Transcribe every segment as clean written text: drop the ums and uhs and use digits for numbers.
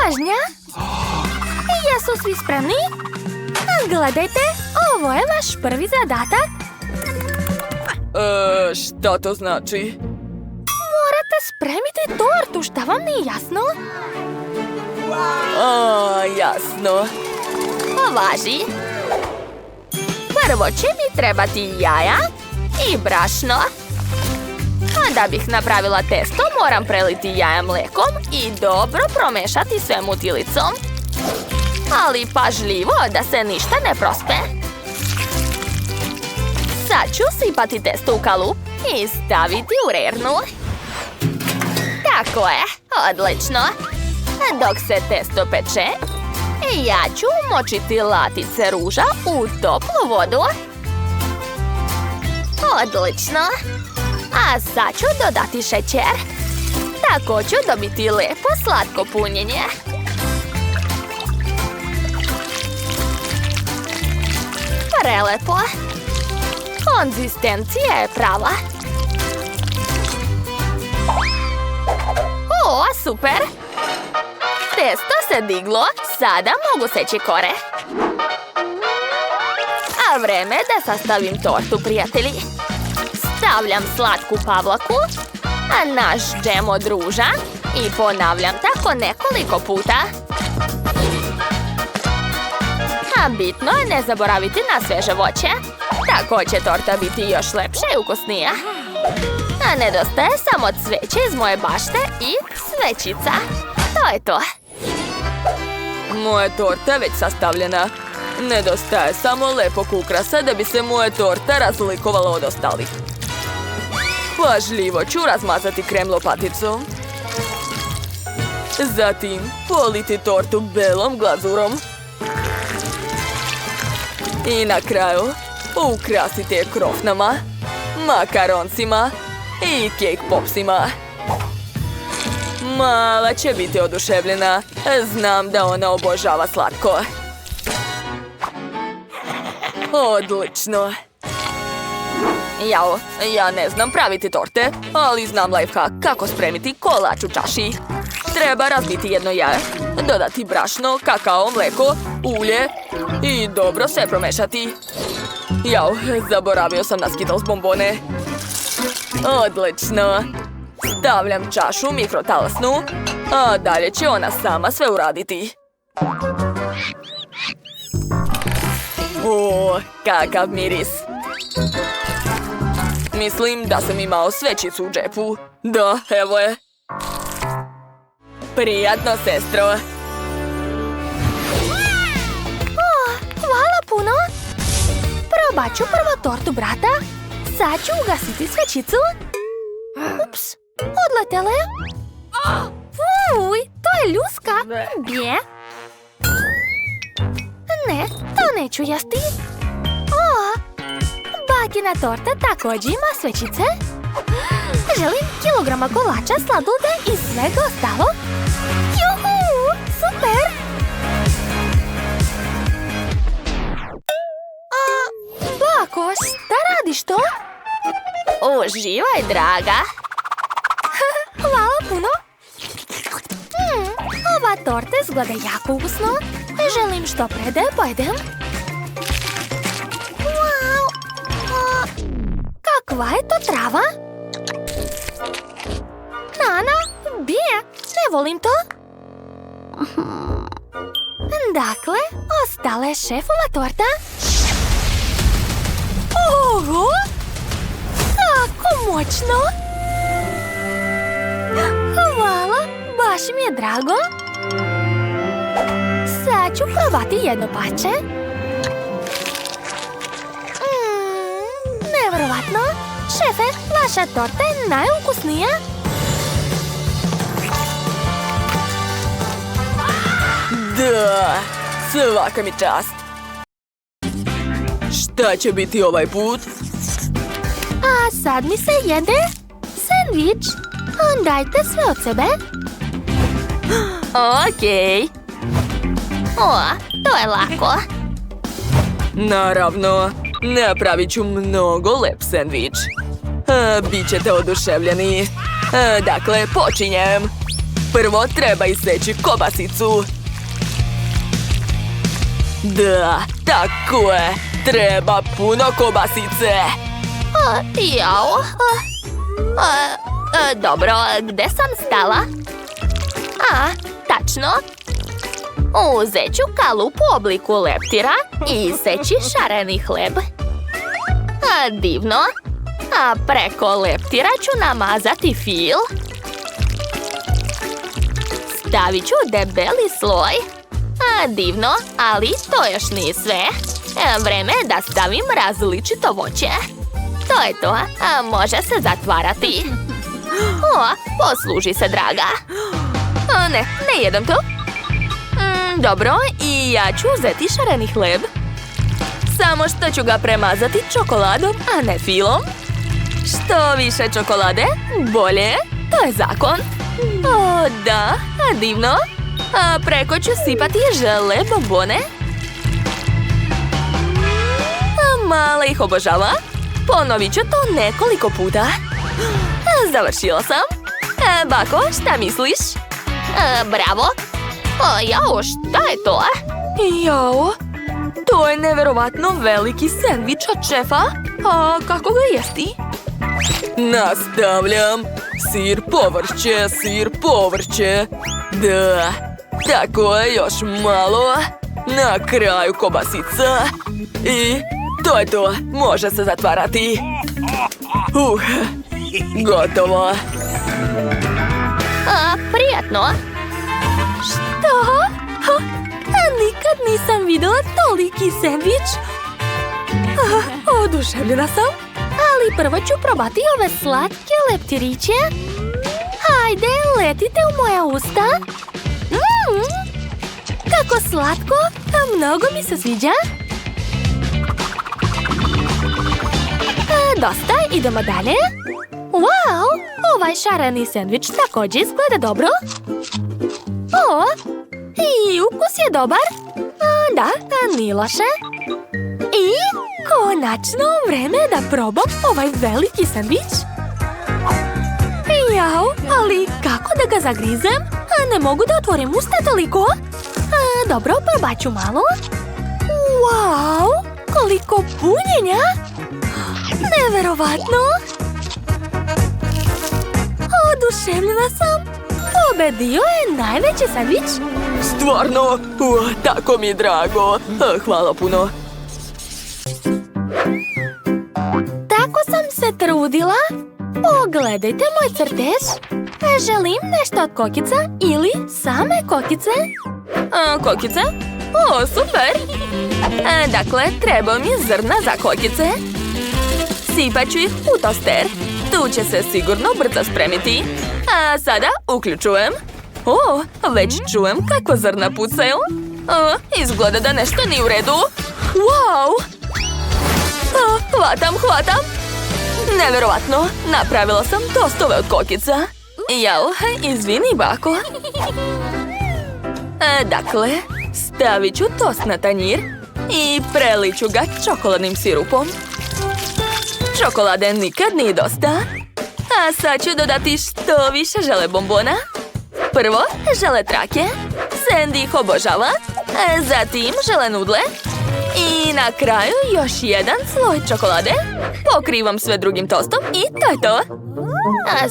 pažnja. Jesu svi spremni? Gledajte, ovo je vaš prvi zadatak. Šta to znači? Morate spremiti tortu, šta vam nije jasno? Jasno. Važi. Prvo će mi trebati jaja i brašno. A da bih napravila testo, moram preliti jaja mlekom i dobro promešati sve mutilicom. Ali pažljivo da se ništa ne prospe. Sad ću sipati testo u kalup i staviti u rernu. Tako je, odlično. Dok se testo peče, ja ću umočiti latice ruža u toplu vodu. Odlično. A sad ću dodati šećer. Tako ću dobiti lepo slatko punjenje. Prelepo. Konzistencija je prava. O, super! Testo se diglo, sada mogu seći kore. A vreme da sastavim tortu, prijatelji. Stavljam slatku pavlaku, a naš džem od ruža i ponavljam tako nekoliko puta. A bitno je ne zaboraviti na sveže voće. Tako će torta biti još lepša i ukusnija. A nedostaje samo cveće iz moje bašte i svećica. To je to. Moja torta je već sastavljena. Nedostaje samo lepog ukrasa da bi se moja torta razlikovala od ostalih. Pažljivo ću razmazati krem lopaticom. Zatim politi tortu belom glazurom. I na kraju ukrasite je krofnama, makaroncima i cake popsima. Mala će biti oduševljena. Znam da ona obožava slatko. Odlično. Jao, ja ne znam praviti torte, ali znam lifehack kako spremiti kolač u čaši. Treba razbiti jedno jaje, dodati brašno, kakao, mleko, ulje i dobro sve promešati. Jao, zaboravio sam na Skittles bombone. Odlično. Stavljam čašu u mikrotalasnu, a dalje će ona sama sve uraditi. O, kakav miris. Mislim da sam imao svećicu u džepu. Da, evo je. Prijatno, sestro. Hvala puno. Probat ću prvo tortu brata. Sad ću ugasiti svećicu. Ups, odletela je. Uj, to je ljuska. Bje. Ne, to neću jesti. Bakina torta također ima svećice. Želim kilograma kolača, sladoleda i svega ostalo. Juhu, super! Bako, šta radiš to? Uživaj, draga. Hvala puno. Ova torta izgleda jako ukusno. Želim što pre da je pojedem. Wow. Kakva je to trava? Nana, bije, ne volim to. Dakle, ostala je šefova torta. Oho! Tako moćno! Hvala, baš mi je drago. Sad ću probati jedno pače. Nevjerovatno! Šefe, vaša torta je najukusnija. Da, svaka mi čast. Šta će biti ovaj put? A sad mi se jede sendvič. Dajte sve od sebe. Okej. O, to je lako. Naravno, napravit ću mnogo lep sendvič. Bićete oduševljeni. Dakle, počinjem. Prvo treba iseći kobasicu. Da, tako je. Treba puno kobasice. Jao. Dobro, gde sam stala? Tačno. Uzet ću kalup u obliku leptira i iseći šareni hleb. Divno. Preko leptira ću namazati fil. Stavit ću debeli sloj. Divno, ali to još nije sve. Vreme je da stavim različito voće. To je to, može se zatvarati. Posluži se, draga. Ne jedem to. Dobro, i ja ću uzeti šareni hleb. Samo što ću ga premazati čokoladom, a ne filom. Što više čokolade, bolje. To je zakon. Da, divno. Preko ću sipati žele bombone. Mala ih obožava. Ponovit ću to nekoliko puta. Završila sam. Bako, šta misliš? Bravo. Jao, šta je to? Jao, to je neverovatno veliki sendvič od šefa. A kako ga jesti? Nastavljam. Sir, povrće, sir, povrće. Da, tako je, još malo. Na kraju kobasica. I to je to, može se zatvarati. Gotovo. Prijatno. Što? Nikad nisam videla toliki sendvič. Oduševljena sam. Ali prvo ću probati ove slatke leptiriće. Hajde, letite u moja usta. Kako slatko, mnogo mi se sviđa. Dosta, idemo dalje. Wow, ovaj šareni sendvič također izgleda dobro. I ukus je dobar. Da, nije loše. I konačno vreme je da probam ovaj veliki sendvič. Jao, ali kako da ga zagrizem? Ne mogu da otvorim usta toliko. Dobro, probat ću malo. Wow, koliko punjenja. Neverovatno. Oduševljena sam. Pobedio je najveći sendvič. Stvarno? Tako mi je drago. Hvala puno. Tako sam se trudila. Pogledajte moj crtež. Želim nešto od kokica ili same kokice. Kokice? Super! Dakle, treba mi zrna za kokice. Sipat ću ih u toster. Tu će se sigurno brzo spremiti. A sada uključujem. Već čujem kako zrna pucaju. Izgleda da nešto nije u redu. Wow! Hvatam! Neverovatno, napravila sam tostove od kokica. Jao, izvini, bako. Dakle, stavit ću tost na tanjir i preliću ga čokoladnim sirupom. Čokolade nikad nije dosta. A sad ću dodati što više žele bombona. Prvo, žele trake. Sandy ih obožava. Zatim, žele nudle. I na kraju još jedan sloj čokolade. Pokrivam sve drugim tostom i to je to.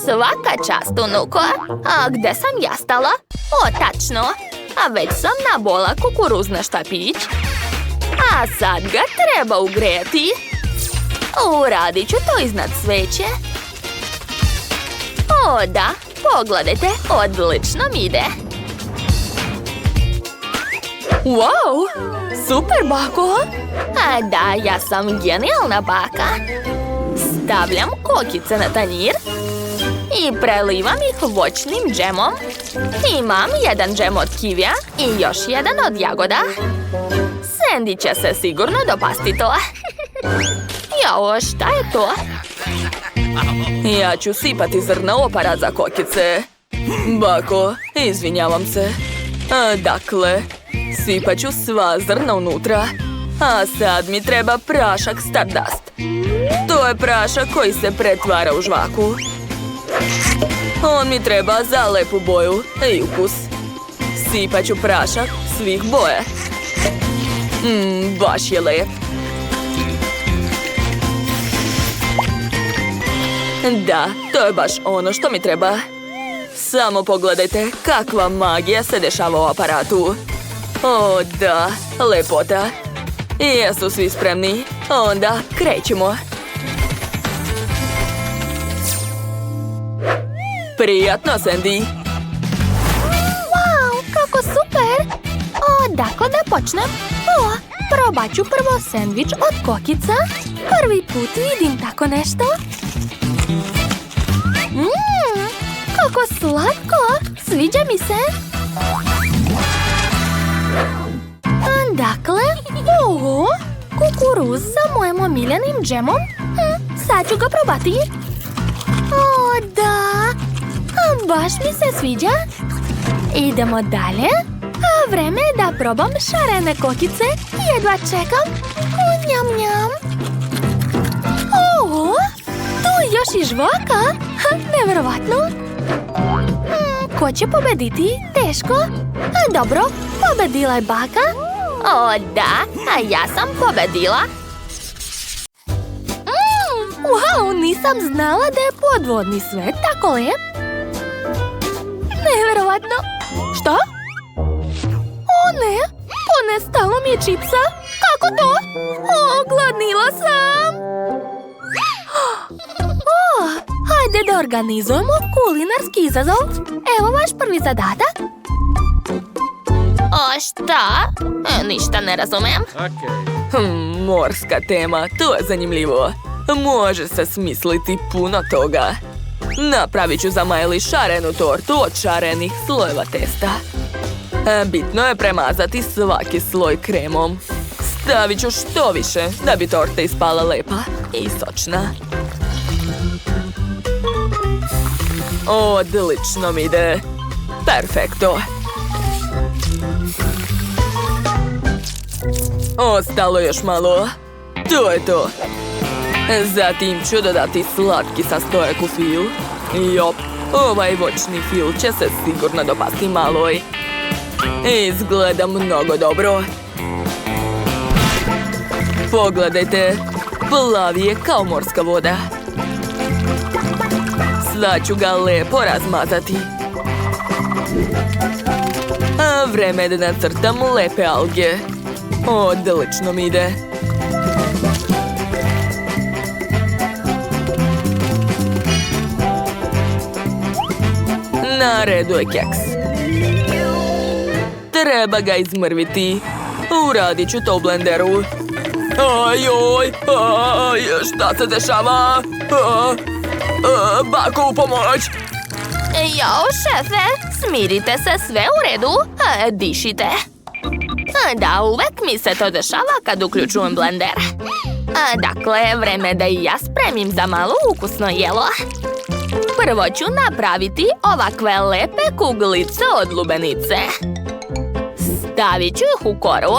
Svaka čast, unuko. A gde sam ja stala? Tačno. A već sam nabola kukuruzna štapić. A sad ga treba ugrejati. Uradit ću to iznad sveće. Da, pogledajte, odlično mi ide. Wow, super, bako. Da, ja sam genijalna baka. Stavljam kokice na tanjir i prelivam ih voćnim džemom. Imam jedan džem od kivija i još jedan od jagoda. Sandy će se sigurno dopasti to. Jao, šta je to? Ja ću sipati zrna u aparat za kokice. Bako, izvinjavam se. Dakle, sipat ću sva zrna unutra. A sad mi treba prašak Stardust. To je prašak koji se pretvara u žvaku. On mi treba za lepu boju i ukus. Sipat ću prašak svih boje. Baš je lep. Da, to je baš ono što mi treba. Samo pogledajte kakva magija se dešava u aparatu. O, da, lepota. Jesu svi spremni? Onda krećemo. Prijatno, Sandy. Wow, kako super! Dakle da počnem? Probat ću prvo sendvič od kokica. Prvi put vidim tako nešto. Kako slatko! Sviđa mi se. Dakle, kukuruz sa mojim omiljenim džemom. Sad ću ga probati. O, da! Baš mi se sviđa. Idemo dalje. Vreme je da probam šarene kokice. Jedva čekam. Njam, njam. Tu još i žvaka. Nevjerovatno. Ko će pobediti? Teško. Dobro, pobedila je baka. O, da, a ja sam pobedila. Wow, nisam znala da je podvodni svet tako lep. Nevjerovatno. Šta? O ne, ponestalo mi je čipsa. Kako to? Gladnila sam. Hajde da organizujemo kulinarski izazov. Evo vaš prvi zadatak. O, šta? Ništa ne razumem. Morska tema, to je zanimljivo. Može se smisliti puno toga. Napravit ću za Miley šarenu tortu od šarenih slojeva testa. Bitno je premazati svaki sloj kremom. Stavit ću što više da bi torta ispala lepa i sočna. Odlično mi ide. Perfekto. Ostalo još malo. To je to. Zatim ću dodati slatki sastojak u fil. Jop, ovaj voćni fil će se sigurno dopasti Maloj. Izgleda mnogo dobro. Pogledajte, plavi je kao morska voda. Sad ću ga lepo razmazati. A vreme je da nacrtam lepe alge. Odlično mi ide. Na redu je keks. Treba ga izmrviti. Uradit ću to u blenderu. Ajoj, šta se dešava? Bako, u pomoć! Jao, šefe, smirite se, sve u redu. Dišite. Da, uvek mi se to dešava kad uključujem blender. Dakle, vreme da i ja spremim za malo ukusno jelo. Prvo ću napraviti ovakve lepe kuglice od lubenice. Stavit ću ih u koru,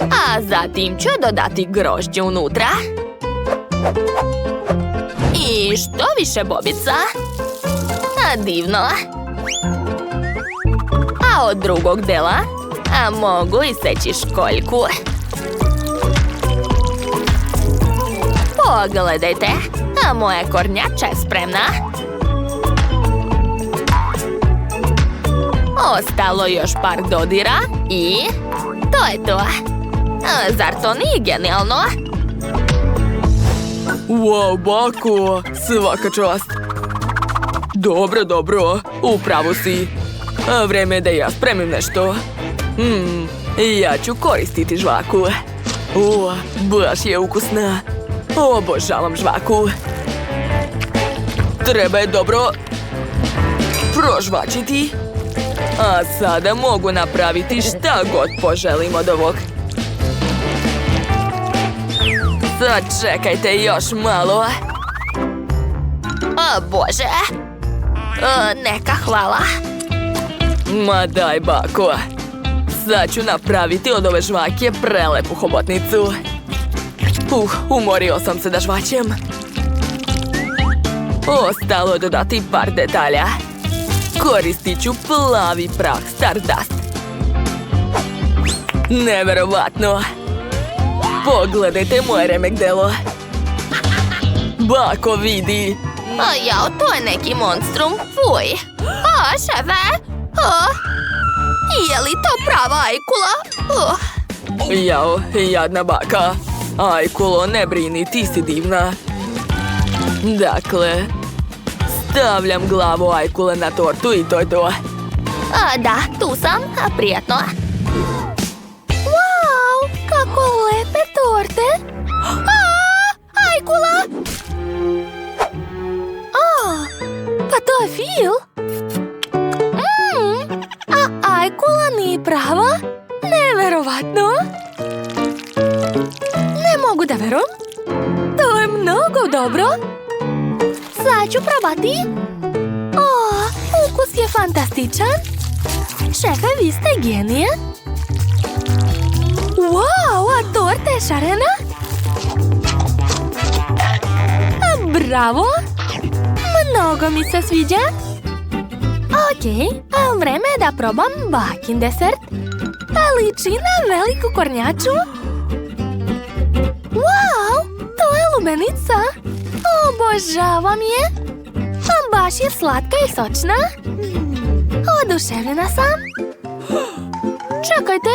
a zatim ću dodati grožđe unutra. I što više bobica. Divno. A od drugog dela mogu iseći školjku. Pogledajte, moja kornjača je spremna. Ostalo još par dodira i to je to. Zar to nije genijalno? Wow, bako, svaka čast. Dobro, upravo si. Vreme je da ja spremim nešto. Ja ću koristiti žvaku. Baš je ukusna. Obožavam žvaku. Treba je dobro prožvačiti. A sada mogu napraviti šta god poželim od ovog. Sad čekajte još malo. O Bože. Neka hvala. Ma daj, bako. Sad ću napraviti od ove žvake prelepu hobotnicu. Umorio sam se da žvaćem. Ostalo je dodati par detalja. Koristit ću plavi prah Stardust. Neverovatno! Pogledajte moje remek delo. Bako vidi. Jao, to je neki monstrum. Fuj. Šefe. Je li to prava ajkula? Jao, jadna baka. Ajkulo, ne brini, ti si divna. Dakle, stavljam glavu ajkule na tortu i to je to. Da, tu sam. Prijatno. Wow, kako lepe torte! Ajkula! Pa to je Phil! A ajkula nije prava? Neverovatno! Ne mogu da verujem. To je mnogo dobro. Sad ću probati. Ukus je fantastičan. Šefe, vi ste genije. Wow, a torta je šarena? Bravo! Mnogo mi se sviđa. Ok, vreme je da probam bakin desert. Liči na veliku kornjaču. Wow, to je lubenica. Obožavam je. Baš je slatka i sočna. Oduševljena sam. Čekajte,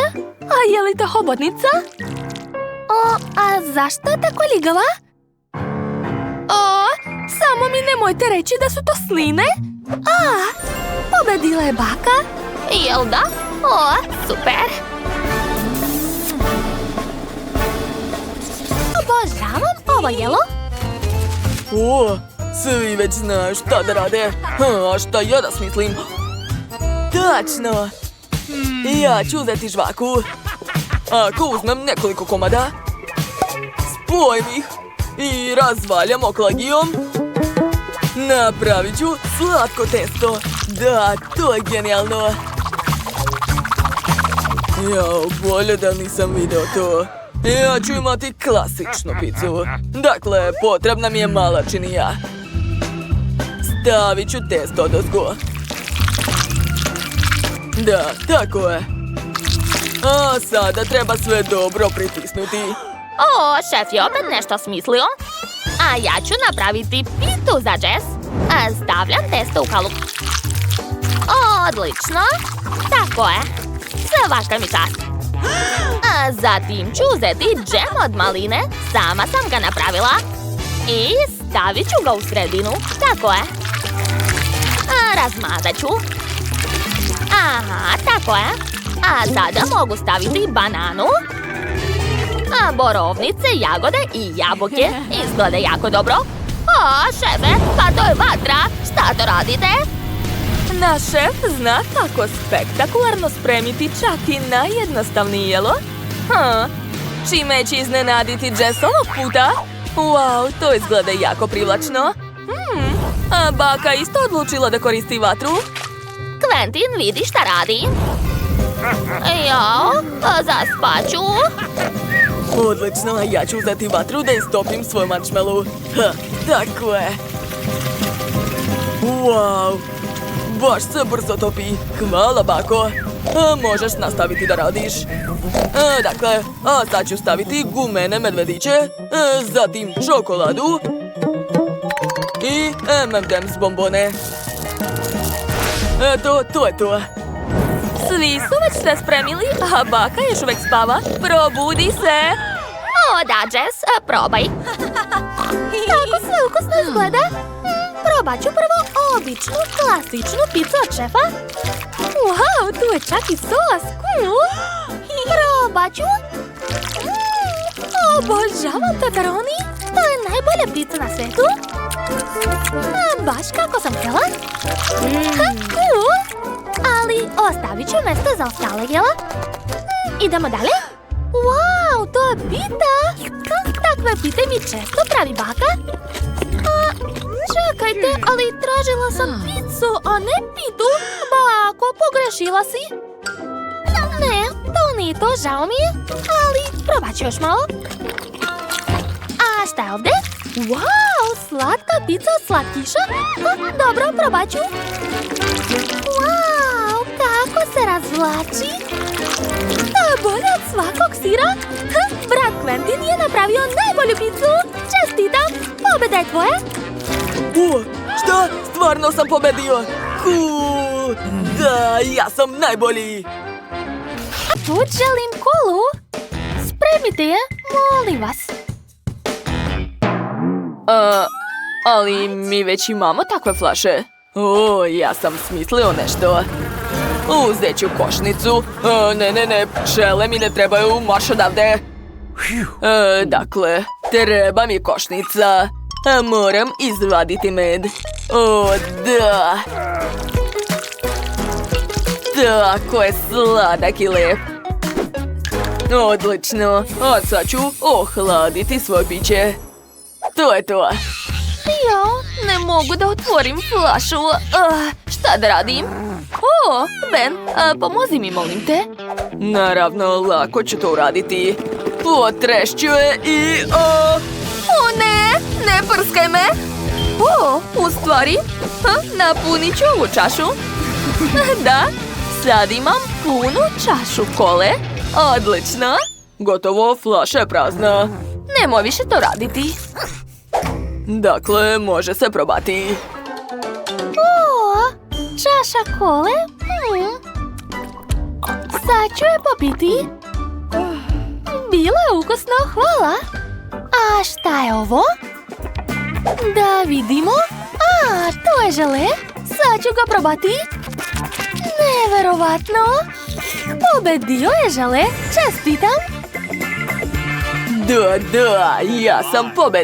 je li to hobotnica? A zašto je tako ligava? Samo mi nemojte reći da su to sline. Pobedila je baka. Jel da? Super. Obožavam ovo jelo. Svi već znaju šta da rade. A šta ja da smislim? Tačno! Ja ću uzeti žvaku. Ako uzmem nekoliko komada, spojim ih i razvaljam oklagijom, napravit ću slatko testo. Da, to je genijalno. Jao, bolje da nisam video to. Ja ću imati klasičnu picu. Dakle, potrebna mi je mala činija. Stavit ću testo odozgo. Da, tako je. A sada treba sve dobro pritisnuti. Šef je opet nešto smislio. A ja ću napraviti pitu za Jess. Stavljam testo u kalup. Odlično. Tako je. Svaka mi čast. Zatim ću uzeti džem od maline. Sama sam ga napravila. I stavit ću ga u sredinu. Tako je. Razmazat ću. Aha, tako je. A sada mogu staviti bananu, borovnice, jagode i jabuke. Izgleda jako dobro. Šefe, pa to je vatra. Šta to radite? Naš šef zna kako spektakularno spremiti čak i najjednostavnije jelo. Čime će iznenaditi Jess ovog puta? Wow, to izgleda jako privlačno. A baka isto odlučila da koristi vatru. Quentin, vidi šta radi. Jao, zaspaću. Odlično, ja ću uzeti vatru da istopim svoj marshmallow. Tako je. Wow, baš se brzo topi. Hvala, bako. Možeš nastaviti da radiš. Dakle, sad ću staviti gumene medvediće, zatim čokoladu i M&M's bombone. Eto, to je to. Svi su već sve spremili, a baka još uvek spava. Probudi se! Da, Jess, probaj. Tako sve ukusno izgleda. Probat ću prvo običnu, klasičnu picu od šefa. Wow, tu je čak i sos. Probat ću. Obožavam pepperoni. To je najbolja pizza na svetu. Baš kako sam htjela. Ali ostavit ću mjesto za ostale jela. Idemo dalje. Wow, to je pita. Takve pite mi često pravi baka. Čekajte, ali tražila sam picu, a ne pitu. Bako, pogrešila si. Ne, to nije to, žao mi je. Ali probat ću još malo. A šta je ovdje? Wow, slatka pizza od slatkiša. Dobro, probat ću. polako se razvlači. Bolje od svakog sira. Brat Quentin je napravio najbolju picu. Čestitam, pobjeda je tvoja. Šta? Stvarno sam pobedio! Cool! Da, ja sam najbolji! Tu želim kolu. Spremite je, molim vas. Ali mi već imamo takve flaše. O, ja sam smislio nešto. Uzet ću košnicu. Ne, pčele mi ne trebaju, marš odavde. Dakle, treba mi košnica. Moram izvaditi med. O, da. Tako je sladak i lep. Odlično. A sad ću ohladiti svoje piće. To je to. Jo, ne mogu da otvorim flašu. Šta da radim? O, Ben, pomozi mi, molim te. Naravno, lako ću to uraditi. Potrešću je i... O ne, ne prskaj me. O, u stvari, napunit ću ovu čašu. Da, sad imam punu čašu kole. Odlično. Gotovo, flaša je prazna. Nemoj više to raditi. Dakle, može se probati. O, čaša kole. Sad ću je popiti. Bilo je ukusno, hvala. A šta je ovo? Da vidimo. To je žele. Sad ću ga probati. Neverovatno. Pobedio je žele. Čestitam. Da, ja sam pobednik.